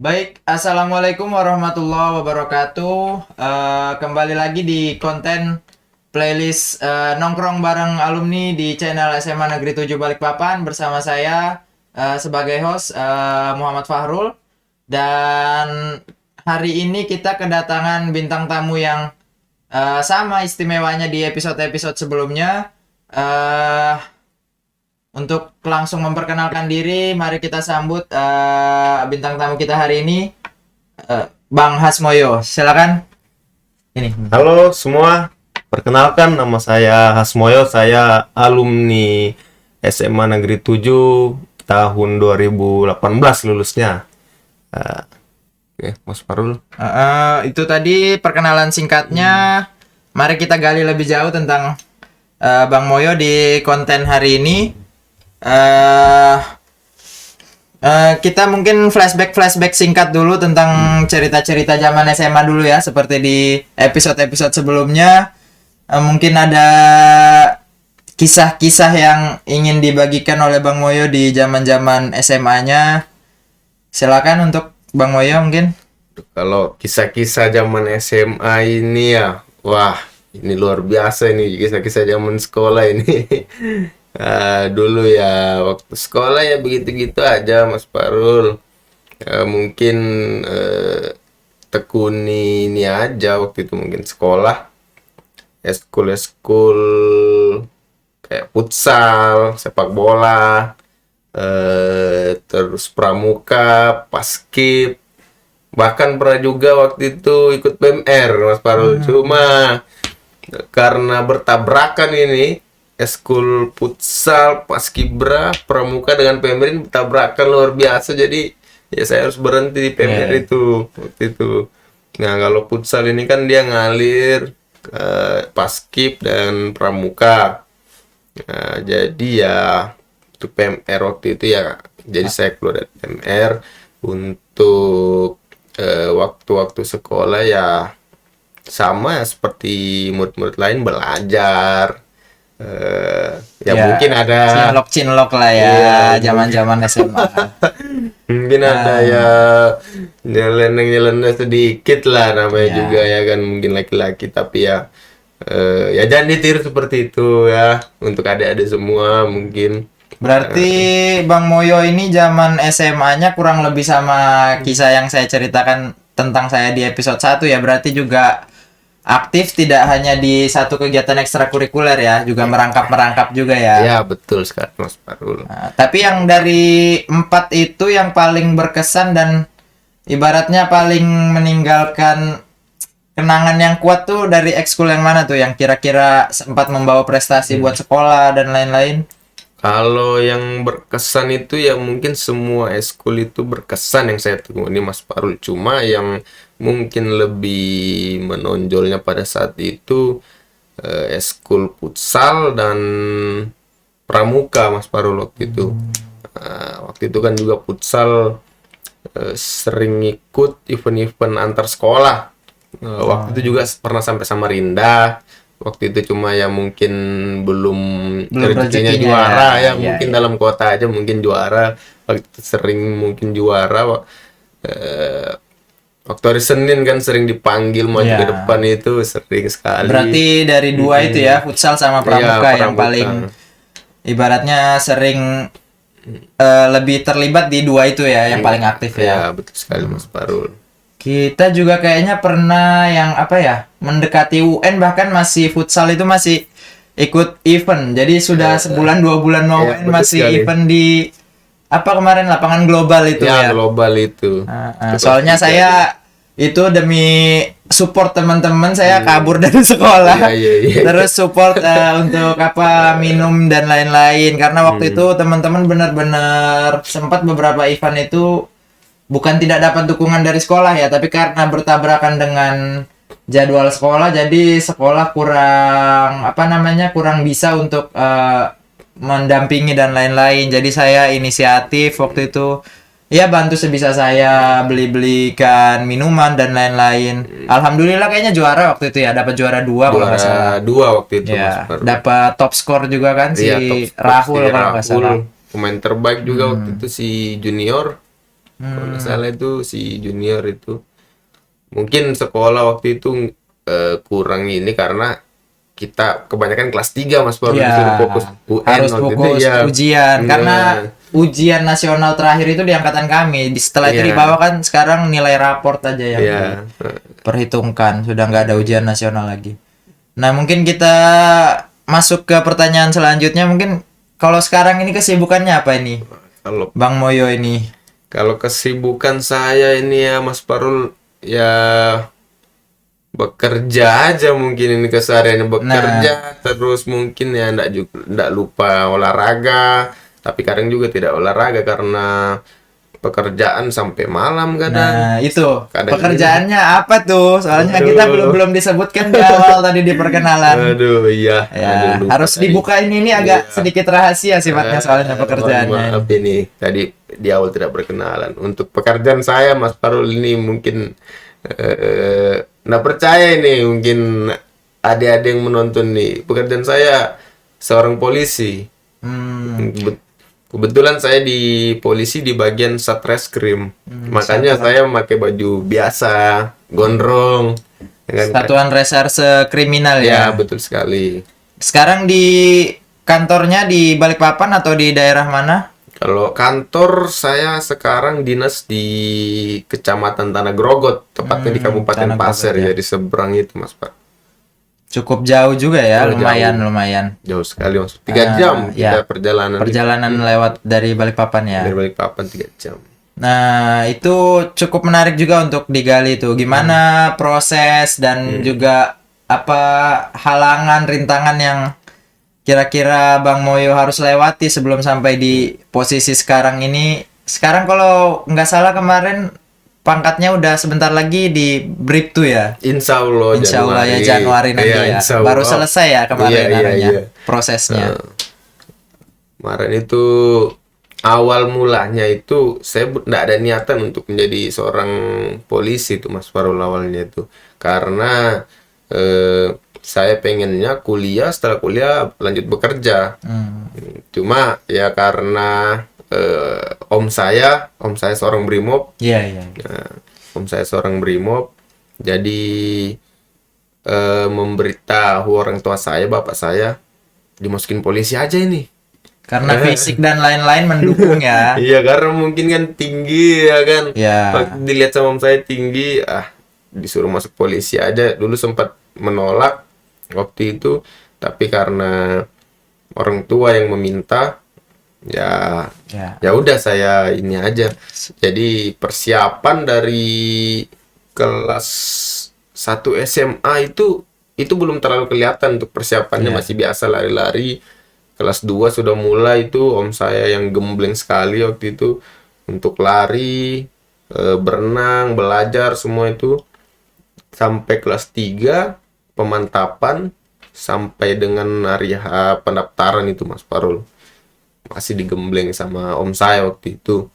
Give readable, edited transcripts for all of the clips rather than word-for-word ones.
Baik, Assalamualaikum warahmatullahi wabarakatuh. Kembali lagi di konten playlist nongkrong bareng alumni di channel SMA Negeri 7 Balikpapan bersama saya sebagai host Muhammad Fahrul. Dan hari ini kita kedatangan bintang tamu yang sama istimewanya di episode-episode sebelumnya. Untuk langsung memperkenalkan diri, mari kita sambut bintang tamu kita hari ini, Bang Hasmoyo. Silakan. Ini. Halo semua, perkenalkan nama saya Hasmoyo, saya alumni SMA Negeri 7 tahun 2018 lulusnya. Oke, Mas Farul. Itu tadi perkenalan singkatnya. Mari kita gali lebih jauh tentang Bang Moyo di konten hari ini. Kita mungkin flashback singkat dulu tentang cerita-cerita zaman SMA dulu ya, seperti di episode-episode sebelumnya. Mungkin ada kisah-kisah yang ingin dibagikan oleh Bang Moyo di zaman-zaman SMA-nya. Silakan untuk Bang Moyo mungkin. Kalau kisah-kisah zaman SMA ini ya, wah ini luar biasa ini kisah-kisah zaman sekolah ini. Dulu ya waktu sekolah ya begitu-gitu aja Mas Farul. Mungkin tekuni ini aja waktu itu mungkin sekolah eskul kayak futsal, sepak bola, terus pramuka, paskib, bahkan pernah juga waktu itu ikut PMR Mas Farul. Cuma karena bertabrakan ini eskul futsal, paskibra, pramuka dengan PMR ini bertabrakan luar biasa, jadi ya saya harus berhenti di PMR itu waktu itu. Nah kalau futsal ini kan dia ngalir paskib dan pramuka. Nah, jadi ya itu PMR waktu itu ya, jadi saya keluar dari PMR untuk waktu-waktu sekolah ya sama seperti murid-murid lain belajar. Ya mungkin ada cinlok lah ya, zaman-zaman SMA. Mungkin ada ya nyeleneh sedikit lah namanya juga ya kan, mungkin laki-laki, tapi ya ya jangan ditiru seperti itu ya untuk adik-adik semua mungkin. Berarti Bang Moyo ini zaman SMA-nya kurang lebih sama kisah yang saya ceritakan tentang saya di episode 1 ya. Berarti juga aktif tidak hanya di satu kegiatan ekstrakurikuler ya, juga merangkap juga ya. Ya betul sekali Mas Farul. Nah, tapi yang dari 4 itu yang paling berkesan dan ibaratnya paling meninggalkan kenangan yang kuat tuh dari ekskul yang mana tuh, yang kira-kira sempat membawa prestasi buat sekolah dan lain-lain? Kalau yang berkesan itu ya mungkin semua eskul itu berkesan yang saya tekuni Mas Farul. Cuma yang mungkin lebih menonjolnya pada saat itu eskul futsal dan pramuka Mas Farul waktu itu. Waktu itu kan juga futsal sering ikut event-event antar sekolah. Waktu itu juga pernah sampai Samarinda. Waktu itu cuma ya mungkin belum rezekinya juara ya, mungkin dalam kota aja mungkin juara. Waktu itu sering mungkin juara. Waktu hari Senin kan sering dipanggil maju ke depan, itu sering sekali. Berarti dari dua itu ya, futsal sama pramuka yang paling ibaratnya sering lebih terlibat di dua itu ya, yang paling aktif ya. Ya betul sekali Mas Farul. Kita juga kayaknya pernah yang mendekati UN, bahkan masih futsal itu masih ikut event. Jadi sudah sebulan 2 bulan mau UN masih sekali. Event di kemarin lapangan global itu ya. Global itu. Soalnya saya itu demi support teman-teman saya kabur dari sekolah. Terus support untuk minum dan lain-lain, karena waktu itu teman-teman benar-benar sempat beberapa event itu bukan tidak dapat dukungan dari sekolah ya, tapi karena bertabrakan dengan jadwal sekolah, jadi sekolah kurang bisa untuk mendampingi dan lain-lain. Jadi saya inisiatif waktu itu ya, bantu sebisa saya, belikan minuman dan lain-lain. Alhamdulillah kayaknya juara waktu itu ya, dapat juara 2 kalau nggak salah. 2 waktu itu ya, dapat top skor juga kan si Rahul kalau nggak salah. Pemain terbaik juga waktu itu si junior. Kalau nggak salah itu si junior itu. Mungkin sekolah waktu itu kurang ini karena kita kebanyakan kelas 3 Mas baru disuruh fokus UN harus waktu fokus itu ya. ujian karena ujian nasional terakhir itu di angkatan kami. Setelah itu dibawa kan sekarang nilai raport aja yang perhitungkan, sudah nggak ada ujian nasional lagi. Nah, mungkin kita masuk ke pertanyaan selanjutnya. Mungkin kalau sekarang ini kesibukannya apa ini? Kalau Bang Moyo ini. Kalau kesibukan saya ini ya Mas Parul ya bekerja aja mungkin ini kesehariannya bekerja terus mungkin ya ndak lupa olahraga tapi kadang juga tidak olahraga karena pekerjaan sampai malam kadang. Nah, itu kadang pekerjaannya apa tuh? Soalnya kita belum disebutkan di awal tadi di perkenalan. Aduh, iya. Ya, Aduh, harus dibuka ini agak sedikit rahasia sifatnya soalnya pekerjaannya. Maaf ini tadi di awal tidak berkenalan. Untuk pekerjaan saya Mas Parul ini mungkin nggak percaya ini, mungkin adik-adik yang menonton nih. Pekerjaan saya seorang polisi. Kebetulan saya di polisi di bagian Satreskrim. Makanya saya memakai baju biasa, gondrong. Satuan Reserse Kriminal Ya, ya. betul sekali. Sekarang di kantornya di Balikpapan atau di daerah mana? Kalau kantor saya sekarang dinas di Kecamatan Tanah Grogot, tepatnya di Kabupaten Tanah Pasir Grogot, ya, di seberang itu Mas Pak. Cukup jauh juga ya, Oh, lumayan. Jauh sekali Mas. 3 jam kita ya. perjalanan. Perjalanan lewat dari Balikpapan ya. Dari Balikpapan 3 jam. Nah, itu cukup menarik juga untuk digali tuh. Gimana proses dan juga apa halangan, rintangan yang kira-kira Bang Moyo harus lewati sebelum sampai di posisi sekarang ini. Sekarang kalau nggak salah kemarin pangkatnya udah sebentar lagi di Bribtu ya. Insya Allah ya Januari nanti ya. insya Baru Allah. selesai ya kemarin Iya. prosesnya. Kemarin itu awal mulanya itu saya tidak ada niatan untuk menjadi seorang polisi itu Mas Farul awalnya itu karena saya pengennya kuliah, setelah kuliah lanjut bekerja. Cuma ya karena om saya seorang brimob. Iya. Om saya seorang brimob, jadi memberitahu orang tua saya, bapak saya, dimasukin polisi aja ini. Karena fisik dan lain-lain mendukung ya. Iya, karena mungkin kan tinggi ya kan. Iya. Waktu dilihat sama om saya tinggi, disuruh masuk polisi aja. Dulu sempat menolak waktu itu, tapi karena orang tua yang meminta, ya udah saya ini aja. Jadi persiapan dari kelas 1 SMA itu belum terlalu kelihatan untuk persiapannya, masih biasa lari-lari. Kelas 2 sudah mulai itu om saya yang gembleng sekali waktu itu untuk lari, berenang, belajar semua itu. Sampai kelas 3 pemantapan sampai dengan hari pendaftaran itu Mas Farul. Masih digembleng sama om saya waktu itu.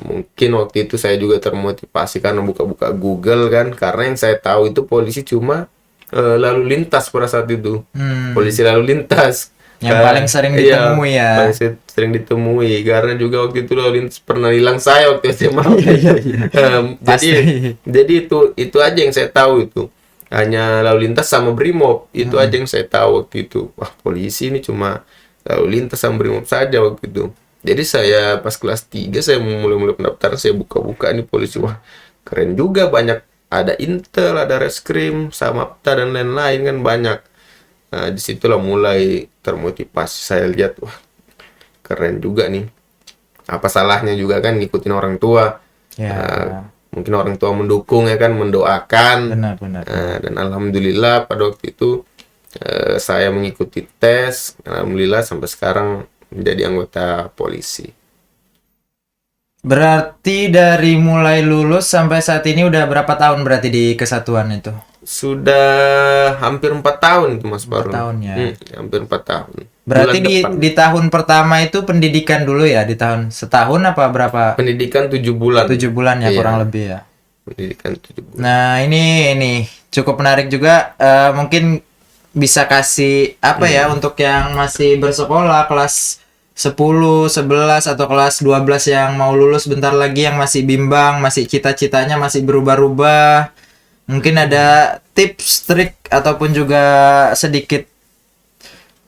Mungkin waktu itu saya juga termotivasi karena buka-buka Google kan, karena yang saya tahu itu polisi cuma lalu lintas pada saat itu. Polisi lalu lintas yang paling sering ditemui ya. Paling sering ditemui karena juga waktu itu lalu lintas pernah hilang saya waktu SMA. Jadi itu aja yang saya tahu itu. Hanya lalu lintas sama brimob, itu aja yang saya tahu waktu itu. Wah, polisi ini cuma lalu lintas sama brimob saja waktu itu. Jadi saya pas kelas 3 saya mulai pendaftaran, saya buka-buka ini polisi. Wah, keren juga, banyak, ada Intel, ada Reskrim, Samapta dan lain-lain kan banyak. Nah, disitulah mulai termotivasi, saya lihat, wah, keren juga nih. Apa salahnya juga kan ngikutin orang tua. Mungkin orang tua mendukung ya kan, mendoakan. Benar. Dan alhamdulillah pada waktu itu saya mengikuti tes, alhamdulillah sampai sekarang menjadi anggota polisi. Berarti dari mulai lulus sampai saat ini udah berapa tahun berarti di kesatuan itu? Sudah hampir 4 tahun itu Mas Baru. 4 tahun ya. Hampir 4 tahun. Berarti di tahun pertama itu pendidikan dulu ya, di tahun setahun apa berapa? Pendidikan 7 bulan. 7 bulan ya, kurang lebih ya. Pendidikan 7 bulan. Nah, ini cukup menarik juga. Mungkin bisa kasih apa ya untuk yang masih bersekolah kelas 10, 11 atau kelas 12 yang mau lulus bentar lagi, yang masih bimbang, masih cita-citanya masih berubah-ubah. Mungkin ada tips, trik ataupun juga sedikit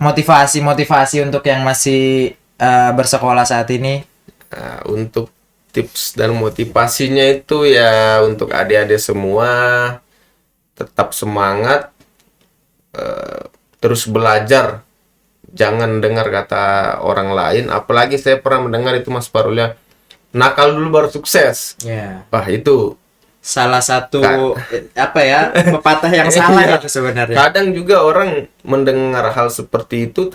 motivasi untuk yang masih bersekolah saat ini. Nah, untuk tips dan motivasinya itu ya untuk adik-adik semua tetap semangat, terus belajar, jangan dengar kata orang lain. Apalagi saya pernah mendengar itu Mas Farul ya, nakal dulu baru sukses. Wah itu salah satu pepatah yang salah itu sebenarnya. Kadang juga orang mendengar hal seperti itu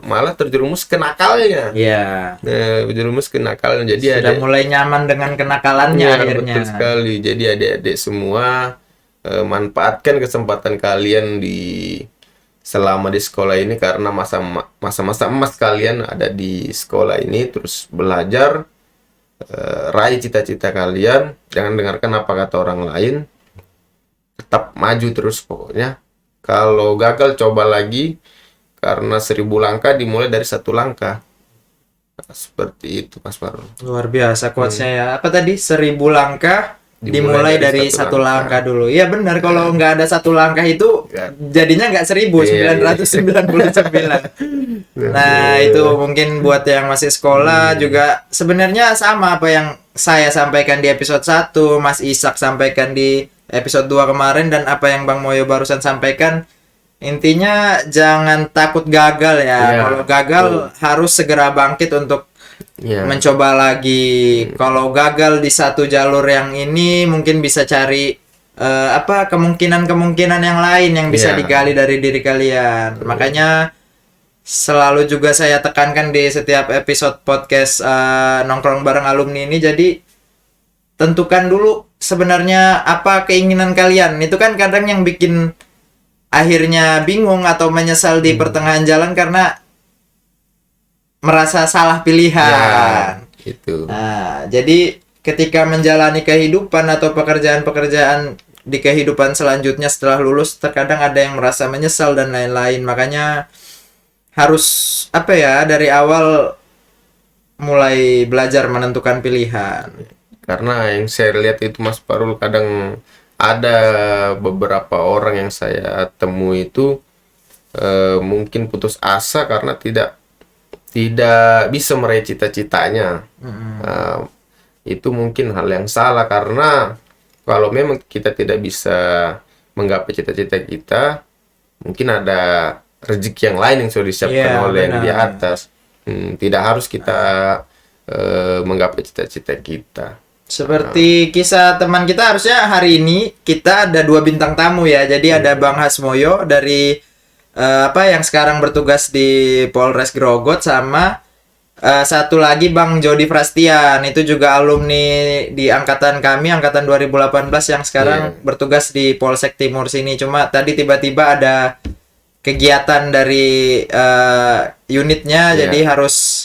malah terjerumus ke nakalnya. Terjerumus ke nakalnya. Jadi sudah mulai nyaman dengan kenakalannya akhirnya. Betul sekali. Jadi adik-adik semua manfaatkan kesempatan kalian selama di sekolah ini, karena masa-masa emas kalian ada di sekolah ini. Terus belajar, raih cita-cita kalian, jangan dengarkan apa kata orang lain, tetap maju terus pokoknya. Kalau gagal coba lagi, karena 1000 langkah dimulai dari 1 langkah. Nah, seperti itu Mas Farul. Luar biasa quotes-nya ya. Apa tadi? 1000 langkah dimulai dari 1 langkah dulu. Iya benar, kalau nggak ada 1 langkah itu jadinya nggak 1999. Nah itu mungkin buat yang masih sekolah juga sebenarnya sama apa yang saya sampaikan di episode 1, Mas Ishak sampaikan di episode 2 kemarin, dan apa yang Bang Moyo barusan sampaikan. Intinya jangan takut gagal ya. Kalau gagal harus segera bangkit untuk mencoba lagi. Kalau gagal di satu jalur yang ini, mungkin bisa cari kemungkinan yang lain yang bisa digali dari diri kalian. Makanya selalu juga saya tekankan di setiap episode podcast nongkrong bareng alumni ini. Jadi tentukan dulu sebenarnya apa keinginan kalian. Itu kan kadang yang bikin akhirnya bingung atau menyesal di pertengahan jalan karena merasa salah pilihan. Itu. Nah, jadi ketika menjalani kehidupan atau pekerjaan-pekerjaan di kehidupan selanjutnya setelah lulus, terkadang ada yang merasa menyesal dan lain-lain. Makanya harus dari awal mulai belajar menentukan pilihan. Karena yang saya lihat itu Mas Farul, kadang ada beberapa orang yang saya temui itu mungkin putus asa karena tidak bisa meraih cita-citanya. Itu mungkin hal yang salah, karena kalau memang kita tidak bisa menggapai cita-cita kita, mungkin ada rezeki yang lain yang sudah disiapkan oleh yang di atas. Tidak harus kita menggapai cita-cita kita. Seperti kisah teman kita, harusnya hari ini kita ada 2 bintang tamu ya. Jadi ada Bang Hasmoyo dari yang sekarang bertugas di Polres Grogot, sama satu lagi Bang Jody Prastian, itu juga alumni di angkatan kami, angkatan 2018 yang sekarang bertugas di Polsek Timur sini. Cuma tadi tiba-tiba ada kegiatan dari unitnya, jadi harus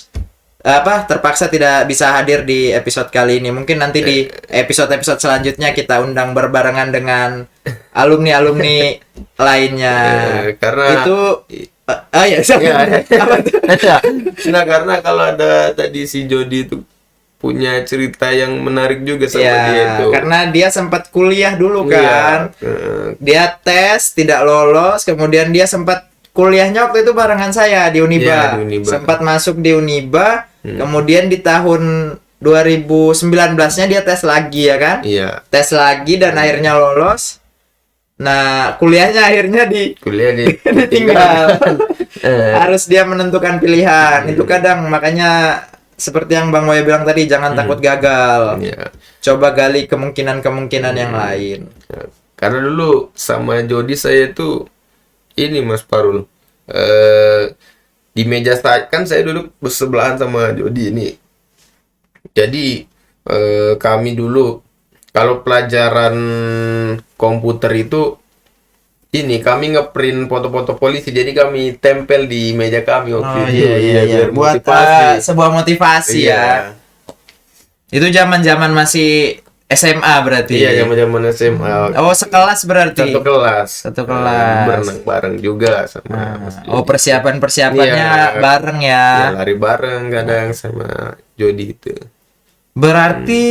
terpaksa tidak bisa hadir di episode kali ini. Mungkin nanti di episode-episode selanjutnya kita undang berbarengan dengan alumni-alumni lainnya. Karena itu nah, karena kalau ada tadi si Jody itu punya cerita yang menarik juga sama dia itu. Karena dia sempat kuliah dulu kan. Dia tes tidak lolos, kemudian dia sempat kuliahnya waktu itu barengan saya di Uniba. Sempat masuk di Uniba, kemudian di tahun 2019-nya dia tes lagi ya kan? Tes lagi dan akhirnya lolos. Nah, kuliahnya akhirnya ditinggal. Harus dia menentukan pilihan. Itu kadang, makanya seperti yang Bang Moya bilang tadi, jangan takut gagal. Coba gali kemungkinan-kemungkinan yang lain. Karena dulu sama Jody saya itu ini Mas Farul, di meja kan saya duduk bersebelahan sama Jody ini. Jadi kami dulu kalau pelajaran komputer itu kami ngeprint foto-foto polisi, jadi kami tempel di meja kami waktu itu. Biar buat sebuah motivasi ya. Itu zaman-zaman masih SMA berarti. Iya, zaman-zaman SMA. Oh, sekelas berarti. Satu kelas. Satu kelas. Berenang bareng juga sama Mas Jody. Oh, persiapannya Iya. bareng ya. Ya, lari bareng kadang sama Jody itu. Berarti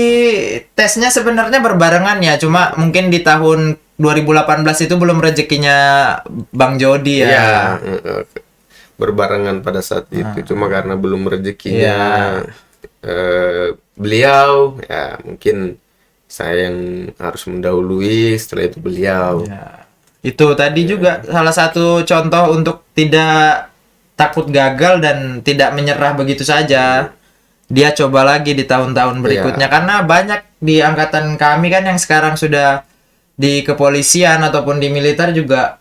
tesnya sebenarnya berbarengan ya, cuma mungkin di tahun 2018 itu belum rezekinya Bang Jody ya. Iya, berbarengan pada saat itu. Cuma karena belum rezekinya beliau, ya mungkin saya yang harus mendahului, setelah itu beliau. Ya. Itu tadi juga salah satu contoh untuk tidak takut gagal dan tidak menyerah begitu saja. Dia coba lagi di tahun-tahun berikutnya karena banyak di angkatan kami kan yang sekarang sudah di kepolisian ataupun di militer juga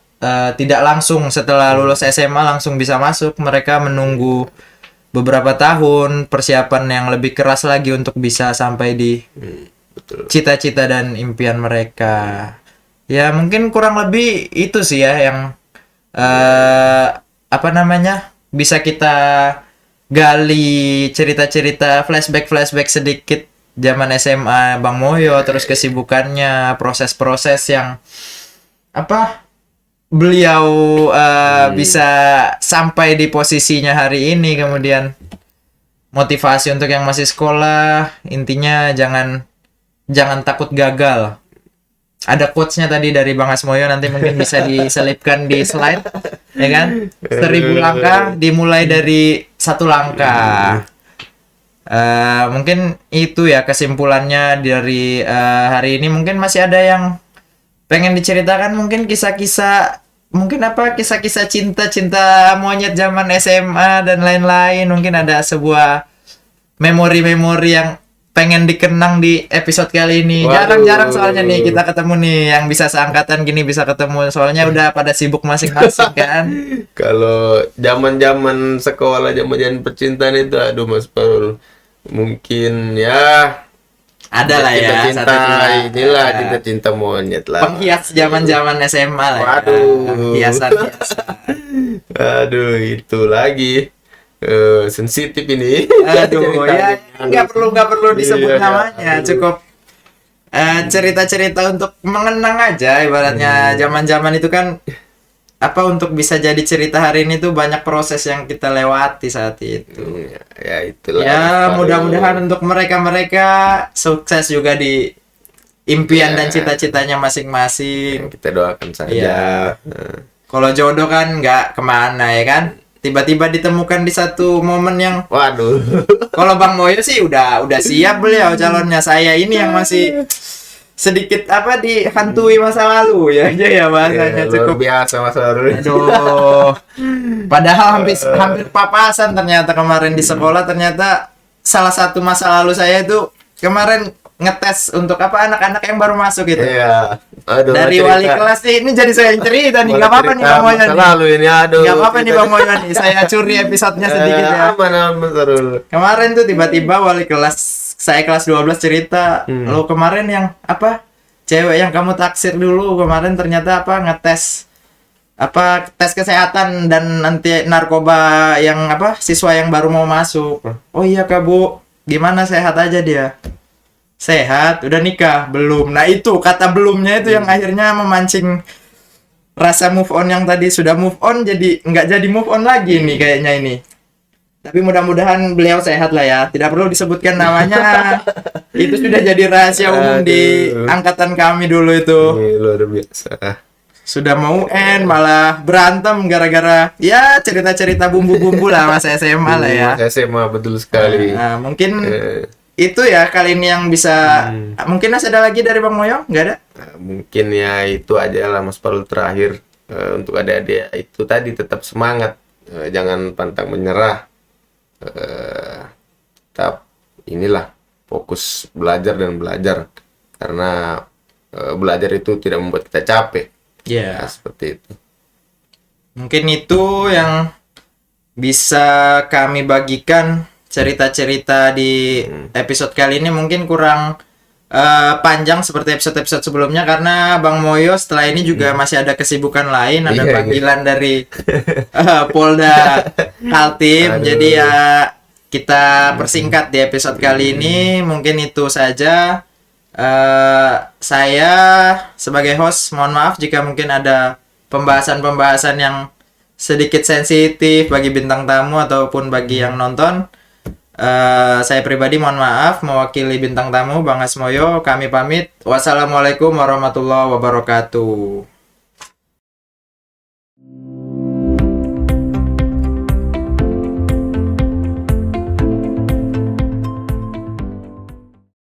tidak langsung setelah lulus SMA langsung bisa masuk. Mereka menunggu beberapa tahun persiapan yang lebih keras lagi untuk bisa sampai di Betul. cita-cita dan impian mereka. Ya mungkin kurang lebih itu sih ya yang bisa kita gali cerita-cerita flashback sedikit zaman SMA Bang Moyo, terus kesibukannya, proses-proses yang beliau bisa sampai di posisinya hari ini. Kemudian motivasi untuk yang masih sekolah, intinya jangan takut gagal. Ada quotes-nya tadi dari Bang Asmoyo, nanti mungkin bisa diselipkan di slide, ya kan? 1000 langkah dimulai dari 1 langkah. Mungkin itu ya kesimpulannya dari hari ini. Mungkin masih ada yang pengen diceritakan, mungkin kisah-kisah cinta monyet zaman SMA dan lain-lain. Mungkin ada sebuah memori-memori yang pengen dikenang di episode kali ini. Jarang-jarang soalnya nih kita ketemu nih yang bisa seangkatan gini, bisa ketemu soalnya udah pada sibuk masing-masing kan. Kalau zaman-zaman sekolah, zaman-zaman percintaan itu, aduh Mas Parul, mungkin ya ada lah ya cinta inilah cinta monyet lah. Penghias zaman-zaman SMA lah. Waduh. Hiasan. Aduh, itu lagi. Sensitif ini. Aduh, ya nggak perlu disebut namanya, cukup cerita-cerita untuk mengenang aja. Ibaratnya zaman-zaman itu kan untuk bisa jadi cerita hari ini tuh banyak proses yang kita lewati saat itu. Ya itulah. Ya mudah-mudahan untuk mereka sukses juga di impian dan cita-citanya masing-masing. Kita doakan saja. Ya. Kalau jodoh kan nggak kemana ya kan. Tiba-tiba ditemukan di satu momen yang waduh. Kalau Bang Moyo sih udah siap beliau calonnya. Saya ini yang masih sedikit dihantui masa lalu ya bahasanya cukup biasa masa lalu. Aduh. Padahal hampir papasan ternyata kemarin di sekolah. Ternyata salah satu masa lalu saya itu kemarin ngetes untuk anak-anak yang baru masuk gitu. Iya. Aduh, dari cerita. Wali kelas nih, ini jadi saya yang cerita nih. Enggak apa-apa nih Bang Moyo nih. Lalu ini aduh. Enggak apa-apa nih Bang Moyo nih. Saya curi episodenya sedikit ya. Kemarin tuh tiba-tiba wali kelas saya kelas 12 cerita, "Lo kemarin yang cewek yang kamu taksir dulu kemarin ternyata ngetes tes kesehatan dan nanti narkoba yang siswa yang baru mau masuk." "Oh iya Kak Bu, gimana sehat aja dia?" "Sehat, udah nikah?" "Belum." Nah itu kata belumnya itu yang akhirnya memancing rasa move on yang tadi sudah move on jadi nggak jadi move on lagi nih kayaknya ini. Tapi mudah-mudahan beliau sehat lah ya. Tidak perlu disebutkan namanya. Itu sudah jadi rahasia umum di angkatan kami dulu itu. Ini luar biasa. Sudah mau UN malah berantem gara-gara ya cerita-cerita bumbu-bumbu lah masa SMA lah ya. Masa SMA betul sekali. Nah, mungkin itu ya kali ini yang bisa. Mungkin masih ada lagi dari Bang Moyo? Nggak ada? Mungkin ya itu aja lah Mas Parul terakhir. Untuk adik-adik itu tadi tetap semangat. Jangan pantang menyerah. Tetap inilah fokus belajar dan belajar. Karena belajar itu tidak membuat kita capek. Ya, seperti itu. Mungkin itu yang bisa kami bagikan cerita-cerita di episode kali ini. Mungkin kurang panjang seperti episode-episode sebelumnya karena Bang Moyo setelah ini juga masih ada kesibukan lain, ada panggilan dari Polda Kaltim. Jadi ya kita persingkat di episode kali ini. Mungkin itu saja. Saya sebagai host mohon maaf jika mungkin ada pembahasan-pembahasan yang sedikit sensitif bagi bintang tamu ataupun bagi yang nonton. Saya pribadi mohon maaf mewakili bintang tamu Bang Asmoyo. Kami pamit. Wassalamualaikum warahmatullahi wabarakatuh.